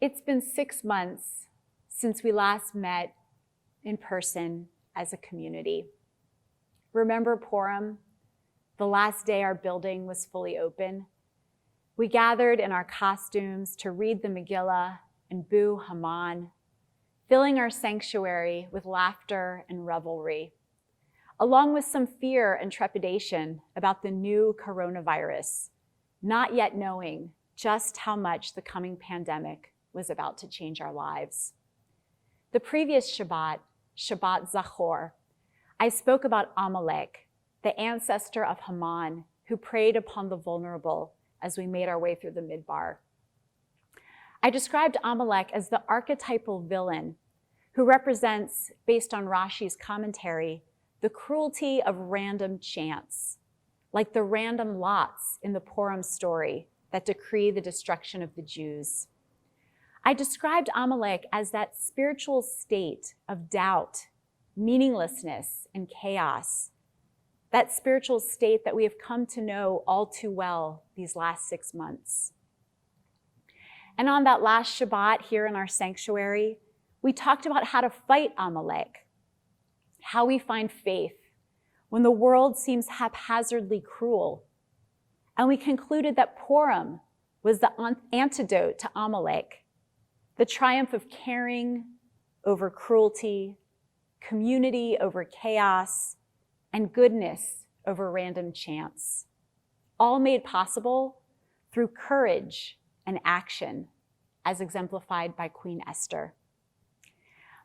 It's been 6 months since we last met in person as a community. Remember Purim, the last day our building was fully open? We gathered in our costumes to read the Megillah and boo Haman, filling our sanctuary with laughter and revelry, along with some fear and trepidation about the new coronavirus, not yet knowing just how much the coming pandemic was about to change our lives. The previous Shabbat, Shabbat Zachor, I spoke about Amalek, the ancestor of Haman, who preyed upon the vulnerable as we made our way through the Midbar. I described Amalek as the archetypal villain who represents, based on Rashi's commentary, the cruelty of random chance, like the random lots in the Purim story that decree the destruction of the Jews. I described Amalek as that spiritual state of doubt, meaninglessness, and chaos, that spiritual state that we have come to know all too well these last 6 months. And on that last Shabbat here in our sanctuary, we talked about how to fight Amalek, how we find faith when the world seems haphazardly cruel. And we concluded that Purim was the antidote to Amalek, the triumph of caring over cruelty, community over chaos, and goodness over random chance, all made possible through courage and action, as exemplified by Queen Esther.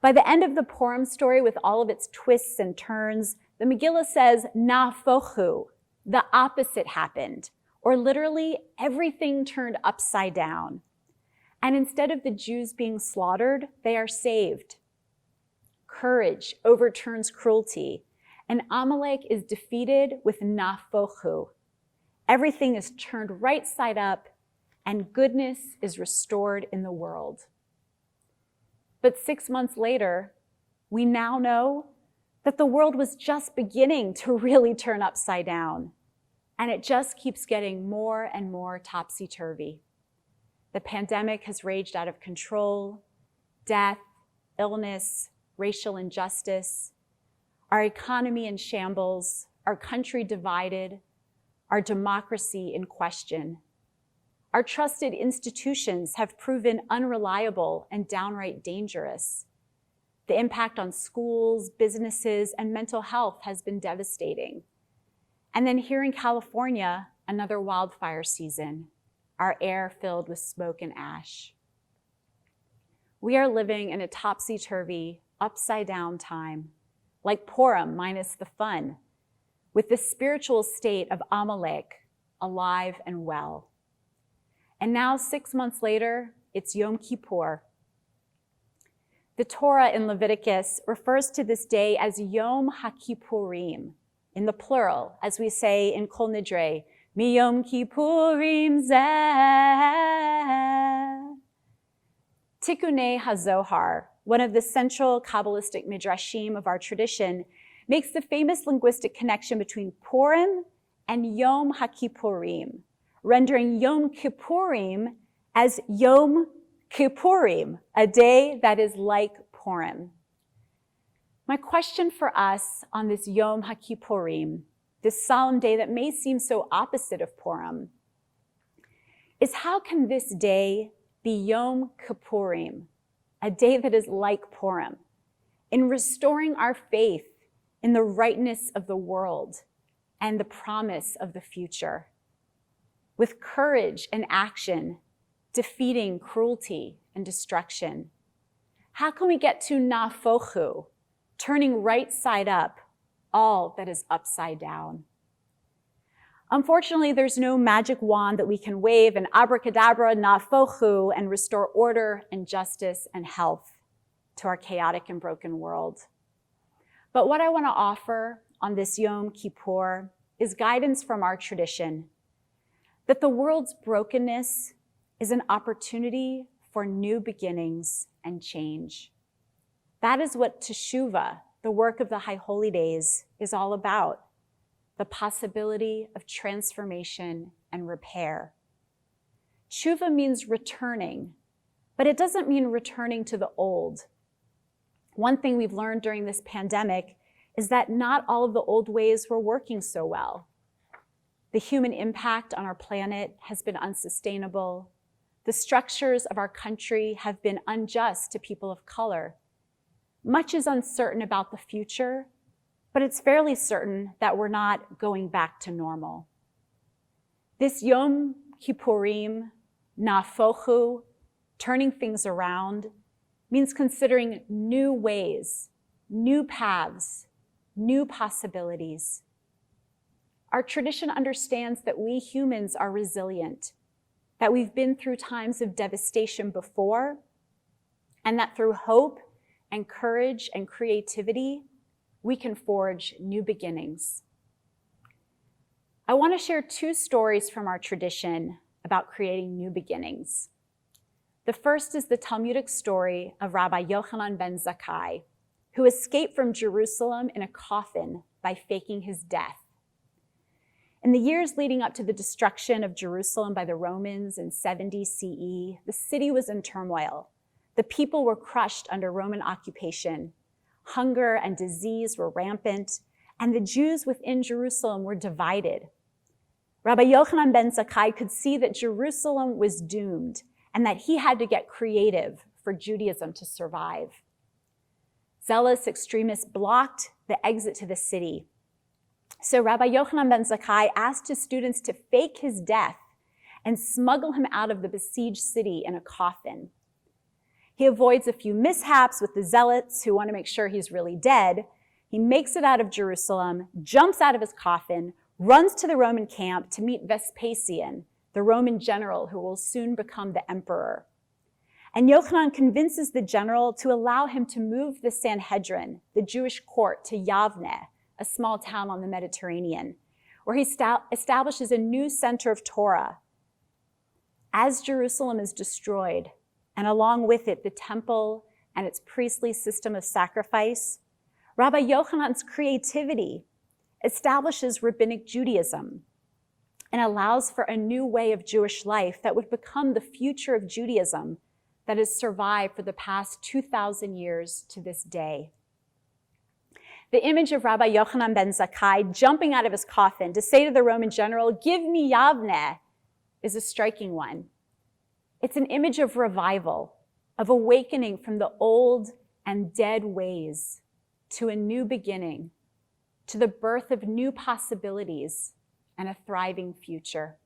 By the end of the Purim story, with all of its twists and turns, the Megillah says, nafochu, the opposite happened, or literally everything turned upside down. And instead of the Jews being slaughtered, they are saved. Courage overturns cruelty, and Amalek is defeated with nafochu. Everything is turned right side up, and goodness is restored in the world. But 6 months later, we now know that the world was just beginning to really turn upside down, and it just keeps getting more and more topsy-turvy. The pandemic has raged out of control, death, illness, racial injustice, our economy in shambles, our country divided, our democracy in question. Our trusted institutions have proven unreliable and downright dangerous. The impact on schools, businesses, and mental health has been devastating. And then here in California, another wildfire season, our air filled with smoke and ash. We are living in a topsy-turvy, upside-down time, like Purim minus the fun, with the spiritual state of Amalek alive and well. And now 6 months later, it's Yom Kippur. The Torah in Leviticus refers to this day as Yom HaKippurim, in the plural, as we say in Kol Nidre, Mi Yom Kippurim zeh. Tikkunei HaZohar, one of the central Kabbalistic midrashim of our tradition, makes the famous linguistic connection between Purim and Yom HaKippurim, rendering Yom Kippurim as Yom Kippurim, a day that is like Purim. My question for us on this Yom HaKippurim, this solemn day that may seem so opposite of Purim, is how can this day be Yom Kippurim, a day that is like Purim, in restoring our faith in the rightness of the world and the promise of the future, with courage and action, defeating cruelty and destruction? How can we get to nafochu, turning right side up all that is upside down? Unfortunately, there's no magic wand that we can wave and abracadabra, nafochu, and restore order and justice and health to our chaotic and broken world. But what I want to offer on this Yom Kippur is guidance from our tradition, that the world's brokenness is an opportunity for new beginnings and change. That is what Teshuvah, the work of the High Holy Days, is all about, the possibility of transformation and repair. Teshuvah means returning, But it doesn't mean returning to the old. One thing we've learned during this pandemic is that not all of the old ways were working so well. The human impact on our planet has been unsustainable. The structures of our country have been unjust to people of color. Much is uncertain about the future, but it's fairly certain that we're not going back to normal. This Yom Kippurim, nafochu, turning things around, means considering new ways, new paths, new possibilities. Our tradition understands that we humans are resilient, that we've been through times of devastation before, and that through hope and courage and creativity, we can forge new beginnings. I want to share two stories from our tradition about creating new beginnings. The first is the Talmudic story of Rabbi Yochanan ben Zakkai, who escaped from Jerusalem in a coffin by faking his death. In the years leading up to the destruction of Jerusalem by the Romans in 70 CE, the city was in turmoil. The people were crushed under Roman occupation. Hunger and disease were rampant, and the Jews within Jerusalem were divided. Rabbi Yochanan ben Zakkai could see that Jerusalem was doomed and that he had to get creative for Judaism to survive. Zealous extremists blocked the exit to the city. So Rabbi Yochanan ben Zakkai asked his students to fake his death and smuggle him out of the besieged city in a coffin. He avoids a few mishaps with the zealots who want to make sure he's really dead. He makes it out of Jerusalem, jumps out of his coffin, runs to the Roman camp to meet Vespasian, the Roman general who will soon become the emperor. And Yochanan convinces the general to allow him to move the Sanhedrin, the Jewish court, to Yavne, a small town on the Mediterranean, where he establishes a new center of Torah. As Jerusalem is destroyed, and along with it the temple and its priestly system of sacrifice, Rabbi Yochanan's creativity establishes rabbinic Judaism and allows for a new way of Jewish life that would become the future of Judaism that has survived for the past 2,000 years to this day. The image of Rabbi Yochanan ben Zakkai jumping out of his coffin to say to the Roman general, "Give me Yavne," is a striking one. It's an image of revival, of awakening from the old and dead ways to a new beginning, to the birth of new possibilities and a thriving future.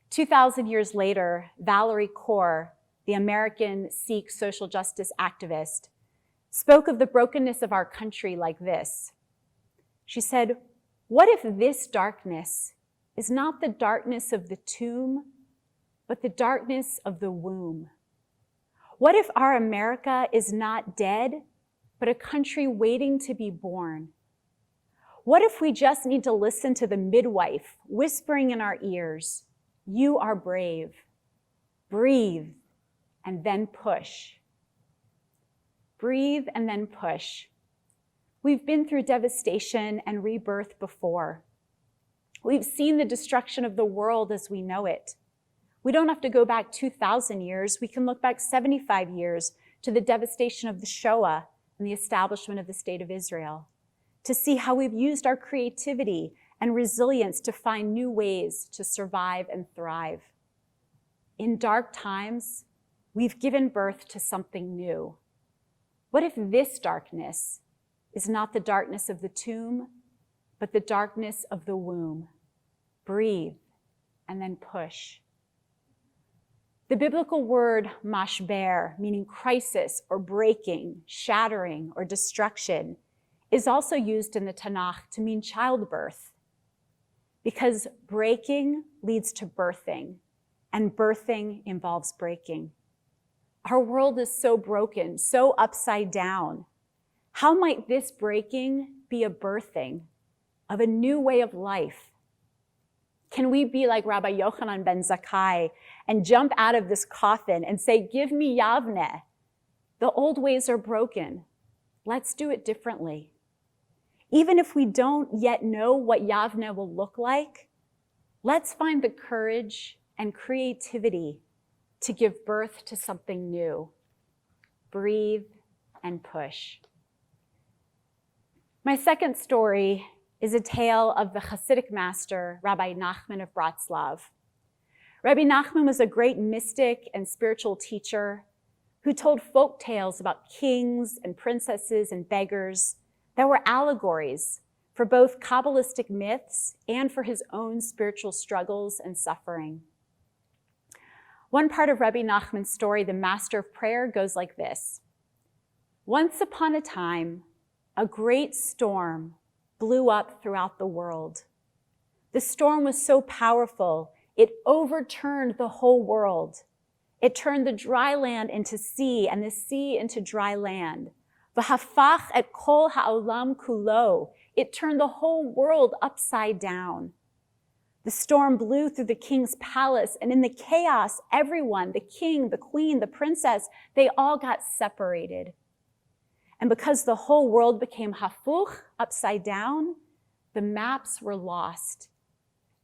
2,000 years later, Valerie Kaur, the American Sikh social justice activist, spoke of the brokenness of our country like this. She said, "What if this darkness is not the darkness of the tomb, but the darkness of the womb? What if our America is not dead, but a country waiting to be born? What if we just need to listen to the midwife whispering in our ears, 'You are brave. Breathe and then push.'" Breathe and then push. We've been through devastation and rebirth before. We've seen the destruction of the world as we know it. We don't have to go back 2,000 years. We can look back 75 years to the devastation of the Shoah and the establishment of the State of Israel, to see how we've used our creativity and resilience to find new ways to survive and thrive. In dark times, we've given birth to something new. What if this darkness is not the darkness of the tomb, but the darkness of the womb? Breathe and then push. The biblical word mashber, meaning crisis or breaking, shattering, or destruction, is also used in the Tanakh to mean childbirth, because breaking leads to birthing, and birthing involves breaking. Our world is so broken, so upside down. How might this breaking be a birthing of a new way of life? Can we be like Rabbi Yochanan ben Zakkai and jump out of this coffin and say, "Give me Yavne"? The old ways are broken. Let's do it differently. Even if we don't yet know what Yavne will look like, let's find the courage and creativity to give birth to something new. Breathe and push. My second story is a tale of the Hasidic master, Rabbi Nachman of Bratslav. Rabbi Nachman was a great mystic and spiritual teacher who told folk tales about kings and princesses and beggars that were allegories for both Kabbalistic myths and for his own spiritual struggles and suffering. One part of Rabbi Nachman's story, the Master of Prayer, goes like this. Once upon a time, a great storm blew up throughout the world. The storm was so powerful, it overturned the whole world. It turned the dry land into sea and the sea into dry land. V'hafach et kol ha'olam kulo. It turned the whole world upside down. The storm blew through the king's palace, and in the chaos, everyone, the king, the queen, the princess, they all got separated. And because the whole world became hafuch, upside down, the maps were lost.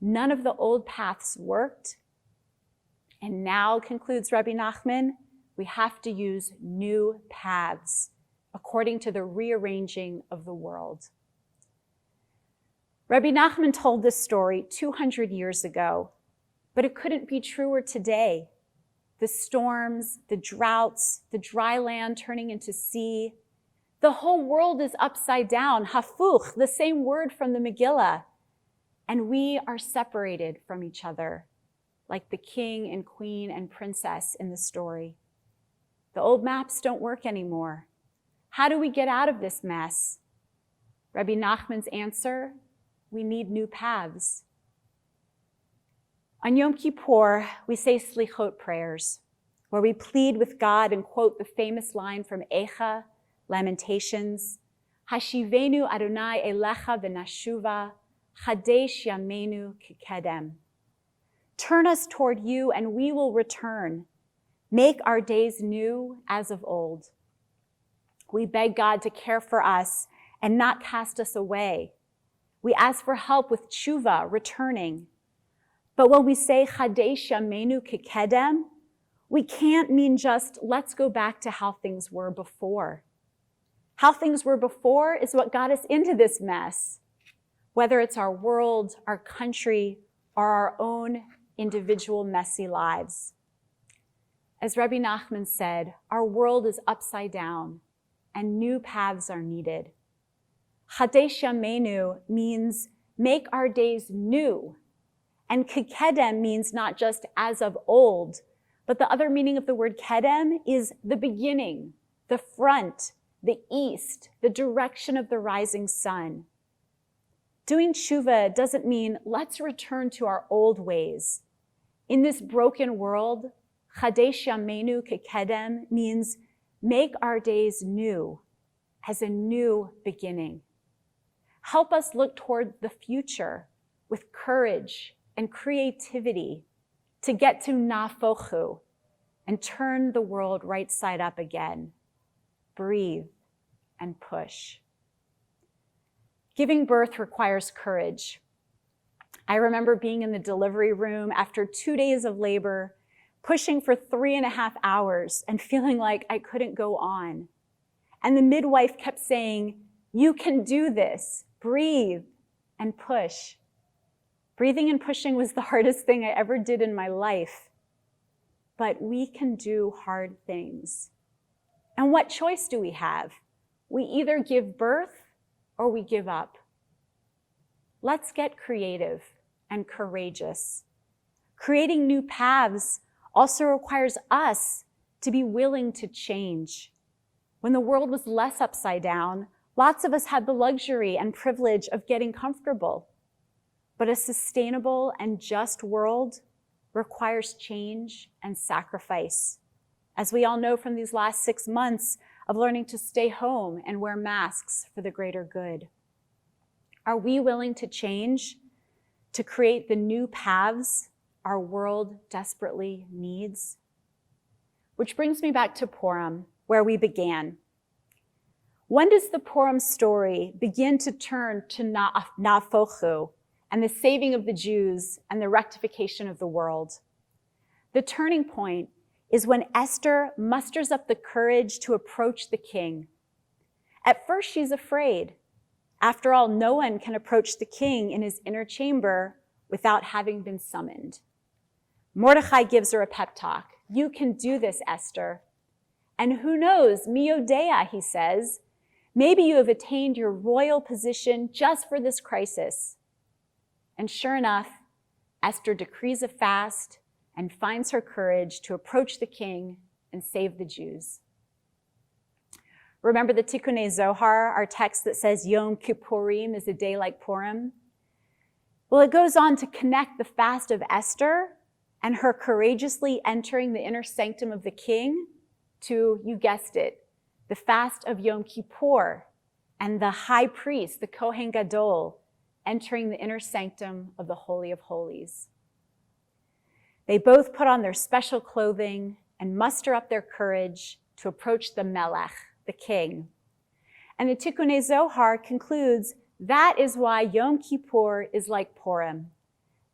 None of the old paths worked. And now, concludes Rabbi Nachman, we have to use new paths according to the rearranging of the world. Rabbi Nachman told this story 200 years ago, but it couldn't be truer today. The storms, the droughts, the dry land turning into sea. The whole world is upside down, hafuch, the same word from the Megillah. And we are separated from each other, like the king and queen and princess in the story. The old maps don't work anymore. How do we get out of this mess? Rabbi Nachman's answer, we need new paths. On Yom Kippur, we say slichot prayers, where we plead with God and quote the famous line from Eicha, Lamentations, Hashivenu Adonai elecha v'nashuva, chadesh yamenu kikedem. Turn us toward you and we will return. Make our days new as of old. We beg God to care for us and not cast us away. We ask for help with tshuva, returning. But when we say chadesh yamenu kikedem, we can't mean just let's go back to how things were before. How things were before is what got us into this mess, whether it's our world, our country, or our own individual messy lives. As Rabbi Nachman said, our world is upside down and new paths are needed. Chadesh Yameinu means make our days new. And Kedem means not just as of old, but the other meaning of the word Kedem is the beginning, the front, the east, the direction of the rising sun. Doing tshuva doesn't mean let's return to our old ways. In this broken world, Chadesh Yameinu Kedem means make our days new, as a new beginning. Help us look toward the future with courage and creativity to get to nafochu and turn the world right side up again. Breathe and push. Giving birth requires courage. I remember being in the delivery room after 2 days of labor, pushing for 3.5 hours and feeling like I couldn't go on. And the midwife kept saying, "You can do this. Breathe and push." Breathing and pushing was the hardest thing I ever did in my life. But we can do hard things. And what choice do we have? We either give birth or we give up. Let's get creative and courageous. Creating new paths also requires us to be willing to change. When the world was less upside down, lots of us had the luxury and privilege of getting comfortable. But a sustainable and just world requires change and sacrifice, as we all know from these last 6 months of learning to stay home and wear masks for the greater good. Are we willing to change to create the new paths our world desperately needs? Which brings me back to Purim, where we began. When does the Purim story begin to turn to nafochu and the saving of the Jews and the rectification of the world? The turning point is when Esther musters up the courage to approach the king. At first, she's afraid. After all, no one can approach the king in his inner chamber without having been summoned. Mordechai gives her a pep talk. You can do this, Esther. And who knows, mi yodea, he says, maybe you have attained your royal position just for this crisis. And sure enough, Esther decrees a fast and finds her courage to approach the king and save the Jews. Remember the Tikkunei Zohar, our text that says Yom Kippurim is a day like Purim? Well, it goes on to connect the fast of Esther and her courageously entering the inner sanctum of the king to, you guessed it, the fast of Yom Kippur and the high priest, the Kohen Gadol, entering the inner sanctum of the Holy of Holies. They both put on their special clothing and muster up their courage to approach the Melech, the king. And the Tikkunei Zohar concludes, that is why Yom Kippur is like Purim.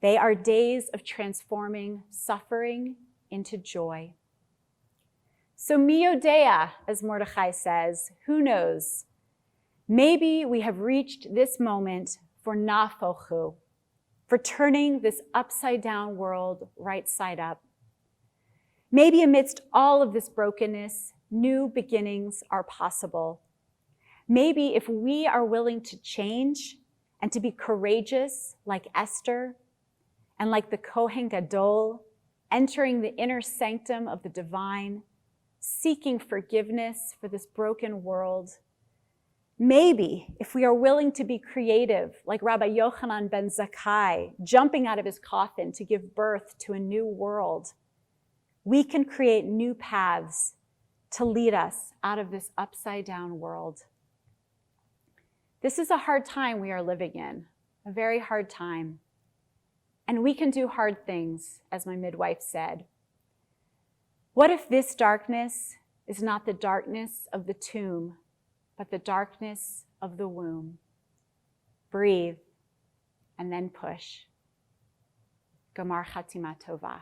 They are days of transforming suffering into joy. So mi yodea, as Mordechai says, who knows? Maybe we have reached this moment for nafochu, for turning this upside down world right side up. Maybe amidst all of this brokenness, new beginnings are possible. Maybe if we are willing to change and to be courageous like Esther and like the Kohen Gadol, entering the inner sanctum of the divine, seeking forgiveness for this broken world. Maybe if we are willing to be creative like Rabbi Yochanan ben Zakkai, jumping out of his coffin to give birth to a new world, we can create new paths to lead us out of this upside down world. This is a hard time we are living in, a very hard time. And we can do hard things, as my midwife said. What if this darkness is not the darkness of the tomb, but the darkness of the womb? Breathe and then push. Gamar Chatima Tova.